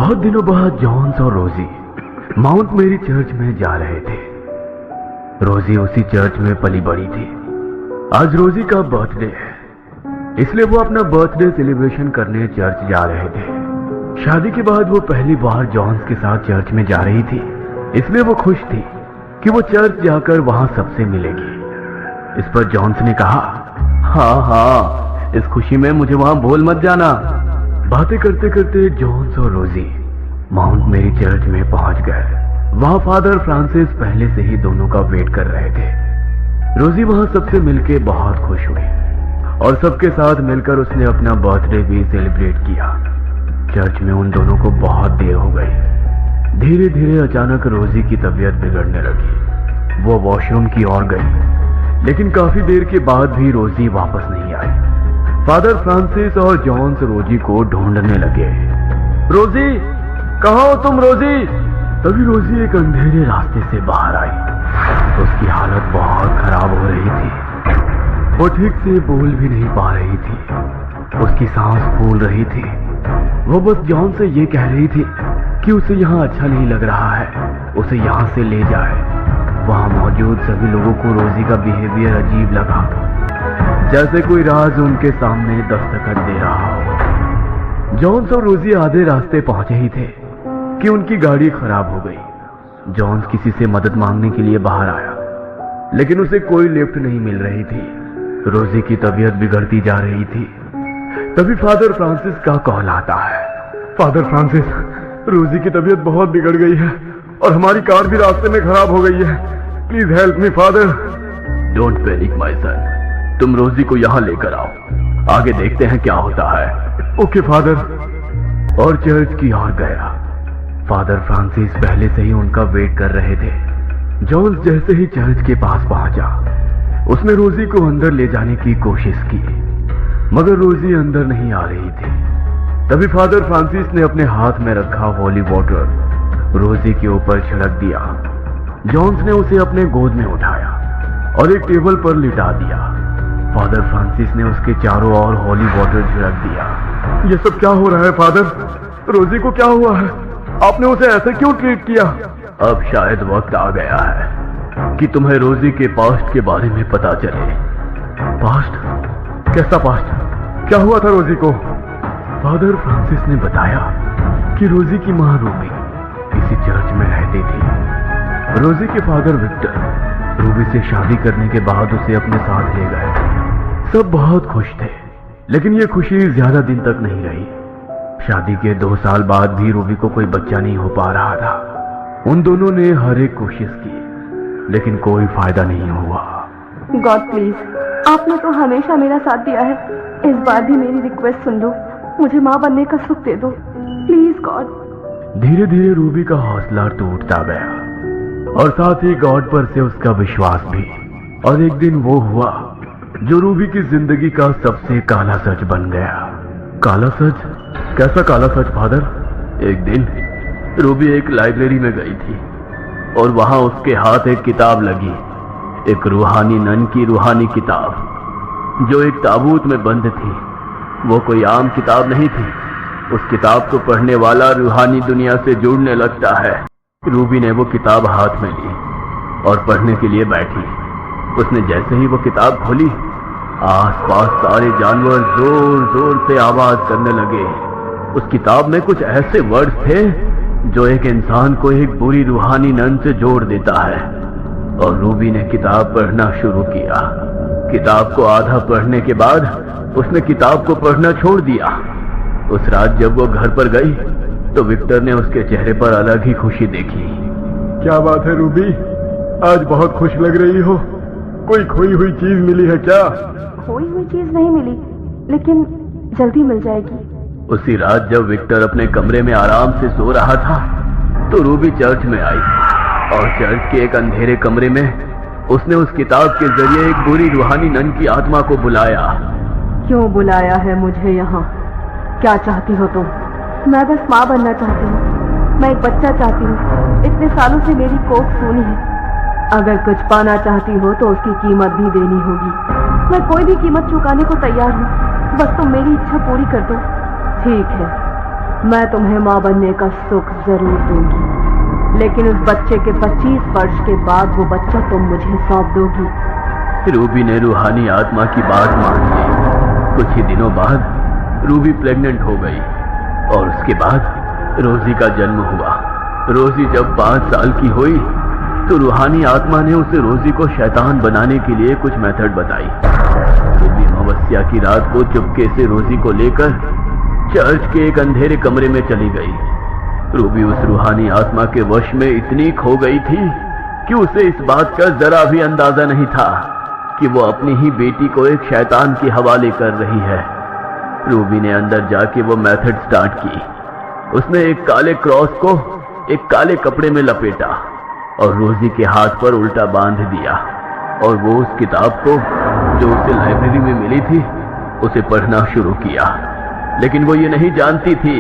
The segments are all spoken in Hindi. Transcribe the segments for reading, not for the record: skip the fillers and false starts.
बहुत दिनों बाद जॉन्स और रोजी माउंट मेरी चर्च में जा रहे थे। रोजी उसी चर्च में पली बड़ी थी। आज रोजी का बर्थडे है, इसलिए वो अपना बर्थडे सेलिब्रेशन करने चर्च जा रहे थे। शादी के बाद वो पहली बार जॉन्स के साथ चर्च में जा रही थी, इसलिए वो खुश थी कि वो चर्च जाकर वहां सबसे मिलेगी। इस पर जॉन्स ने कहा, हाँ, इस खुशी में मुझे वहां भूल मत जाना। बातें करते करते जॉन्स और रोजी माउंट मेरी चर्च में पहुंच गए। वहां फादर फ्रांसिस पहले से ही दोनों का वेट कर रहे थे। रोजी वहां सबसे मिलके बहुत खुश हुई और सबके साथ मिलकर उसने अपना बर्थडे भी सेलिब्रेट किया। चर्च में उन दोनों को बहुत देर हो गई। धीरे धीरे अचानक रोजी की तबीयत बिगड़ने लगी। वो वॉशरूम की ओर गई, लेकिन काफी देर के बाद भी रोजी वापस नहीं आई। फादर फ्रांसिस और जॉन्स रोजी को ढूंढने लगे। रोजी, कहाँ हो तुम रोजी? तभी रोजी एक अंधेरे रास्ते से बाहर आई। उसकी हालत बहुत खराब हो रही थी। वो ठीक से बोल भी नहीं पा रही थी। उसकी सांस फूल रही थी। वो बस जॉन से ये कह रही थी कि उसे यहाँ अच्छा नहीं लग रहा है, उसे यहाँ से ले जाए। वहां मौजूद सभी लोगों को रोजी का बिहेवियर अजीब लगा, जैसे कोई राज उनके सामने दस्तखत दे रहा हो। जॉन्स और रोजी आधे रास्ते पहुंचे ही थे कि उनकी गाड़ी खराब हो गई। जॉन्स किसी से मदद मांगने के लिए बाहर आया, लेकिन उसे कोई लिफ्ट नहीं मिल रही थी। रोजी की तबीयत बिगड़ती जा रही थी। तभी फादर फ्रांसिस का कॉल आता है। फादर फ्रांसिस, रोजी की तबीयत बहुत बिगड़ गई है और हमारी कार भी रास्ते में खराब हो गई है। Please help me father. Don't panic my son, तुम रोजी को यहाँ लेकर आओ, आगे देखते हैं क्या होता है। Okay father. और चर्च की ओर गया। फादर फ्रांसिस पहले से ही उनका वेट कर रहे थे। जॉन्स जैसे ही चर्च के पास पहुंचा, उसने रोजी को अंदर ले जाने की कोशिश की, मगर रोजी अंदर नहीं आ रही थी। तभी फादर फ्रांसिस ने अपने हाथ में रखा होली वाटर रोजी के ऊपर छिड़क दिया। जॉन्स ने उसे अपने गोद में उठाया और एक टेबल पर लिटा दिया। फादर फ्रांसिस ने उसके चारों ओर होली वाटर छिड़क दिया। ये सब क्या हो रहा है फादर? रोजी को क्या हुआ है? आपने उसे ऐसे क्यों ट्रीट किया? अब शायद वक्त आ गया है कि तुम्हें रोजी के पास्ट के बारे में पता चले। पास्ट? कैसा पास्ट? क्या हुआ था रोजी को? फादर फ्रांसिस ने बताया कि रोजी की मां रूबी इसी चर्च में रहती थी। रोजी के फादर विक्टर रूबी से शादी करने के बाद उसे अपने साथ ले गए। सब बहुत खुश थे, लेकिन ये खुशी ज्यादा दिन तक नहीं रही। शादी के 2 साल बाद भी रूबी को कोई बच्चा नहीं हो पा रहा था। उन दोनों ने हर एक कोशिश की, लेकिन कोई फायदा नहीं हुआ। गॉड प्लीज, आपने तो हमेशा मेरा साथ दिया है, इस बार भी मेरी रिक्वेस्ट सुन लो, मुझे माँ बनने का सुख दे दो प्लीज गॉड। धीरे धीरे रूबी का हौसला टूटता गया और साथ ही गॉड पर से उसका विश्वास भी। और एक दिन वो हुआ जो रूबी की जिंदगी का सबसे काला सच बन गया। काला सच? कैसा काला सच फादर? एक दिन रूबी एक लाइब्रेरी में गई थी और वहां उसके हाथ एक किताब लगी, एक रूहानी नन की रूहानी किताब जो एक ताबूत में बंद थी। वो कोई आम किताब नहीं थी। उस किताब को पढ़ने वाला रूहानी दुनिया से जुड़ने लगता है। रूबी ने वो किताब हाथ में ली और पढ़ने के लिए बैठी। उसने जैसे ही वो किताब खोली, आसपास सारे जानवर जोर जोर से आवाज करने लगे। उस किताब में कुछ ऐसे वर्ड्स थे जो एक इंसान को एक बुरी रूहानी नन से जोड़ देता है। और रूबी ने किताब पढ़ना शुरू किया। किताब को आधा पढ़ने के बाद उसने किताब को पढ़ना छोड़ दिया। उस रात जब वो घर पर गई तो विक्टर ने उसके चेहरे पर अलग ही खुशी देखी। क्या बात है रूबी, आज बहुत खुश लग रही हो। कोई खोई हुई चीज मिली है क्या? खोई हुई चीज नहीं मिली, लेकिन जल्दी मिल जाएगी। उसी रात जब विक्टर अपने कमरे में आराम से सो रहा था तो रूबी चर्च में आई और चर्च के एक अंधेरे कमरे में उसने उस किताब के जरिए एक बुरी रूहानी नन की आत्मा को बुलाया। क्यों बुलाया है मुझे यहाँ? क्या चाहती हो तुम? मैं बस माँ बनना चाहती हूँ। मैं एक बच्चा चाहती हूँ। इतने सालों से मेरी कोख सूनी है। अगर कुछ पाना चाहती हो तो उसकी कीमत भी देनी होगी। मैं कोई भी कीमत चुकाने को तैयार हूँ, बस तुम मेरी इच्छा पूरी कर दो। ठीक है, मैं तुम्हें माँ बनने का सुख जरूर दूंगी, लेकिन उस बच्चे के 25 वर्ष के बाद वो बच्चा तुम मुझे सौंप दोगी। रूबी ने रूहानी आत्मा की बात मान ली। कुछ ही दिनों बाद रूबी प्रेग्नेंट हो गई और उसके बाद रोजी का जन्म हुआ। रोजी जब 5 साल की हुई तो रूहानी आत्मा ने उसे रोजी को शैतान बनाने के लिए कुछ मेथड बताई। रूबी अमावस्या की रात को चुपके से रोजी को लेकर चर्च के एक अंधेरे कमरे में चली गई। रूबी उस रूहानी आत्मा के वश में इतनी खो गई थी कि उसे इस बात का जरा भी अंदाजा नहीं था कि वो अपनी ही बेटी को एक शैतान के हवाले कर रही है। रूबी ने अंदर जाके वो मेथड स्टार्ट की। उसने एक काले क्रॉस को एक काले कपड़े में लपेटा और रोजी के हाथ पर उल्टा बांध दिया और वो उस किताब को जो उसे लाइब्रेरी में मिली थी उसे पढ़ना शुरू किया। लेकिन वो ये नहीं जानती थी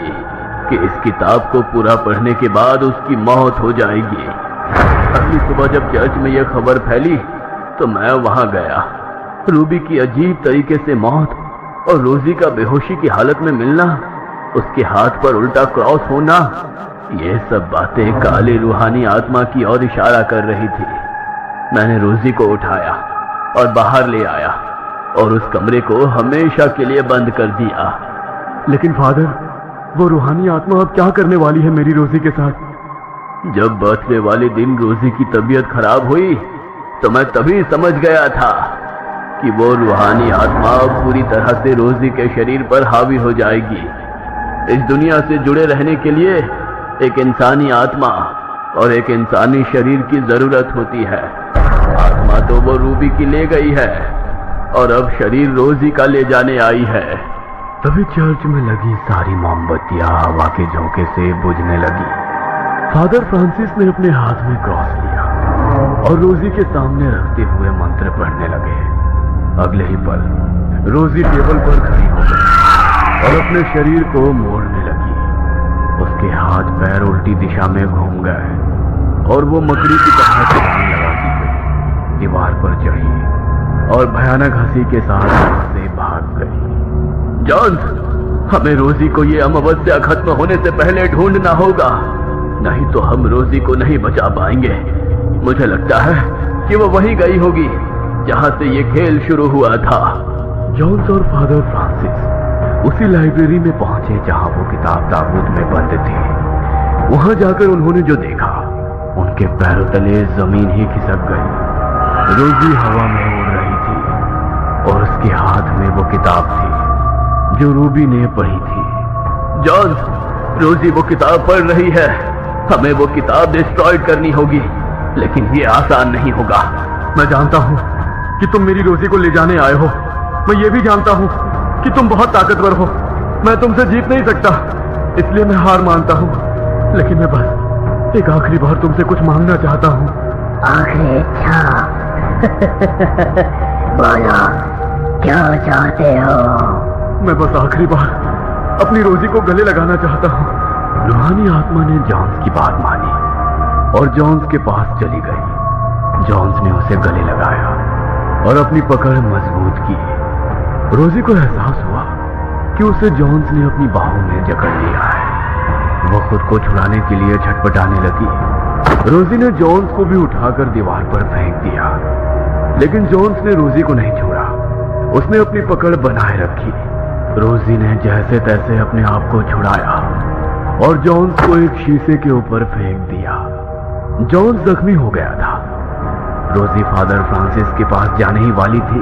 कि इस किताब को पूरा पढ़ने के बाद उसकी मौत हो जाएगी। अगली सुबह जब चर्च में यह खबर फैली तो मैं वहां गया। रूबी की अजीब तरीके से मौत और रोजी का बेहोशी की हालत में मिलना, उसके हाथ पर उल्टा क्रॉस होना, ये सब बातें काले रूहानी आत्मा की ओर इशारा कर रही थी। मैंने रोजी को उठाया और बाहर ले आया और उस कमरे को हमेशा के लिए बंद कर दिया। लेकिन फादर, वो रूहानी आत्मा अब क्या करने वाली है मेरी रोजी के साथ? जब बर्थडे वाले दिन रोजी की तबीयत खराब हुई तो मैं तभी समझ गया था कि वो रूहानी आत्मा पूरी तरह से रोजी के शरीर पर हावी हो जाएगी। इस दुनिया से जुड़े रहने के लिए एक इंसानी आत्मा और एक इंसानी शरीर की जरूरत होती है। आत्मा तो वो रूबी की ले गई है और अब शरीर रोजी का ले जाने आई है। तभी चर्च में लगी सारी मोमबत्तियां हवा के झोंके से बुझने लगी। फादर फ्रांसिस ने अपने हाथ में क्रॉस लिया और रोजी के सामने रखते हुए मंत्र पढ़ने लगे। अगले ही पल रोजी टेबल पर खड़ी हो गई और अपने शरीर को मोड़ने लगी। उसके हाथ पैर उल्टी दिशा में घूम गए और वो मकड़ी की तरह छलांग लगाती गई, दीवार पर चढ़ी और भयानक हंसी के साथ वहां से भाग गई। जॉन्स, हमें रोजी को ये अमावस्या खत्म होने से पहले ढूंढना होगा, नहीं तो हम रोजी को नहीं बचा पाएंगे। मुझे लगता है कि वो वहीं गई होगी जहां से ये खेल शुरू हुआ था। जॉन्स और फादर फ्रांसिस उसी लाइब्रेरी में पहुंचे जहां वो किताब ताबूत में बंद थे। वहां जाकर उन्होंने जो देखा, उनके पैरों तले जमीन ही खिसक गई। रोजी हवा में उड़ रही थी और उसके हाथ में वो किताब थी जो रूबी ने पढ़ी थी। जॉन्स, रोजी वो किताब पढ़ रही है। हमें वो किताब डिस्ट्रॉयड करनी होगी, लेकिन ये आसान नहीं होगा। मैं जानता हूं कि तुम मेरी रोजी को ले जाने आए हो। मैं ये भी जानता हूं कि तुम बहुत ताकतवर हो। मैं तुमसे जीत नहीं सकता, इसलिए मैं हार मानता हूं। लेकिन मैं बस एक आखिरी बार तुमसे कुछ मांगना चाहता हूं। आखिरी इच्छा? बोलो, क्या चाहते हो? मैं बस आखिरी बार अपनी रोजी को गले लगाना चाहता हूँ। रूहानी आत्मा ने जॉन्स की बात मानी और जॉन्स के पास चली गई। जॉन्स ने उसे गले लगाया और अपनी पकड़ मजबूत की। रोजी को एहसास हुआ कि उसे जॉन्स ने अपनी बाहों में जकड़ लिया है। वो खुद को छुड़ाने के लिए छटपटाने लगी। रोजी ने जॉन्स को भी उठाकर दीवार पर फेंक दिया, लेकिन जॉन्स ने रोजी को नहीं छोड़ा। उसने अपनी पकड़ बनाए रखी। रोजी ने जैसे तैसे अपने आप को छुड़ाया और जॉन्स को एक शीशे के ऊपर फेंक दिया। जॉन्स जख्मी हो गया था। रोजी फादर फ्रांसिस के पास जाने ही वाली थी